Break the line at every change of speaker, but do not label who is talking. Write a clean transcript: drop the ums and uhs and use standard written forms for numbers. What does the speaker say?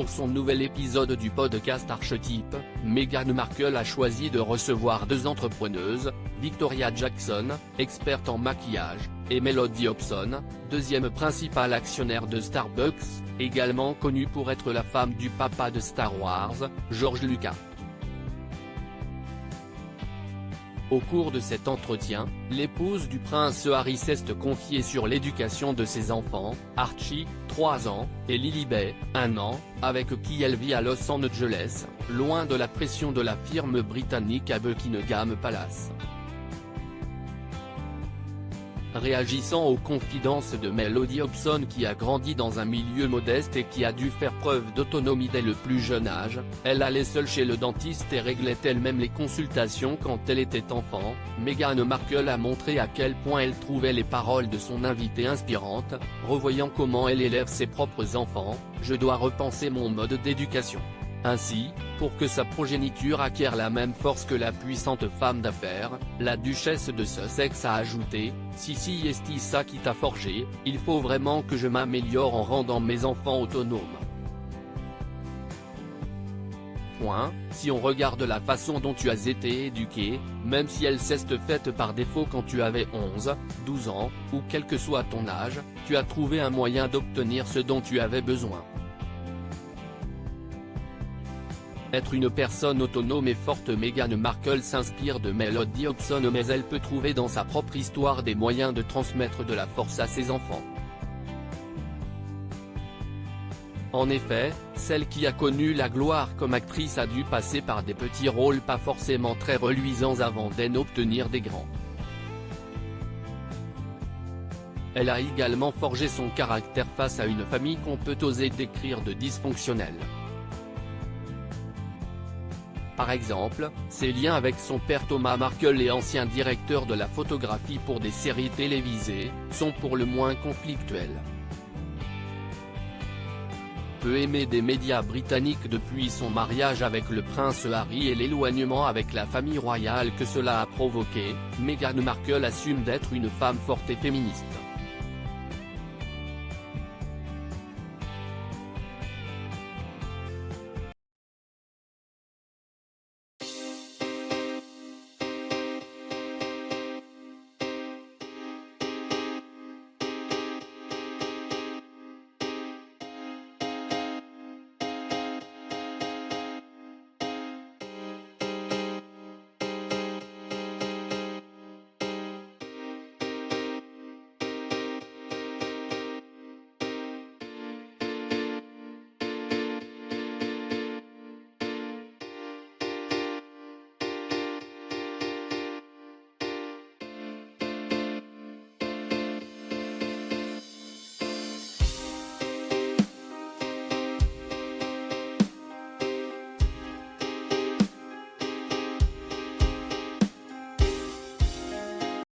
Pour son nouvel épisode du podcast Archetype, Meghan Markle a choisi de recevoir deux entrepreneuses, Victoria Jackson, experte en maquillage, et Melody Hobson, deuxième principal actionnaire de Starbucks, également connue pour être la femme du papa de Star Wars, George Lucas. Au cours de cet entretien, l'épouse du prince Harry s'est confiée sur l'éducation de ses enfants, Archie, 3 ans, et Lilibet, 1 an, avec qui elle vit à Los Angeles, loin de la pression de la firme britannique à Buckingham Palace. Réagissant aux confidences de Melody Hobson qui a grandi dans un milieu modeste et qui a dû faire preuve d'autonomie dès le plus jeune âge, elle allait seule chez le dentiste et réglait elle-même les consultations quand elle était enfant, Meghan Markle a montré à quel point elle trouvait les paroles de son invitée inspirantes, revoyant comment elle élève ses propres enfants, « Je dois repenser mon mode d'éducation. Ainsi, pour que sa progéniture acquiert la même force que la puissante femme d'affaires, la duchesse de Sussex a ajouté, « Si esti ça qui t'a forgé, il faut vraiment que je m'améliore en rendant mes enfants autonomes. » Si on regarde la façon dont tu as été éduqué, même si elle s'est faite par défaut quand tu avais 11, 12 ans, ou quel que soit ton âge, tu as trouvé un moyen d'obtenir ce dont tu avais besoin. Être une personne autonome et forte. Meghan Markle s'inspire de Melody Hobson mais elle peut trouver dans sa propre histoire des moyens de transmettre de la force à ses enfants. En effet, celle qui a connu la gloire comme actrice a dû passer par des petits rôles pas forcément très reluisants avant d'en obtenir des grands. Elle a également forgé son caractère face à une famille qu'on peut oser décrire de dysfonctionnelle. Par exemple, ses liens avec son père Thomas Markle et ancien directeur de la photographie pour des séries télévisées, sont pour le moins conflictuels. Peu aimée des médias britanniques depuis son mariage avec le prince Harry et l'éloignement avec la famille royale que cela a provoqué, Meghan Markle assume d'être une femme forte et féministe.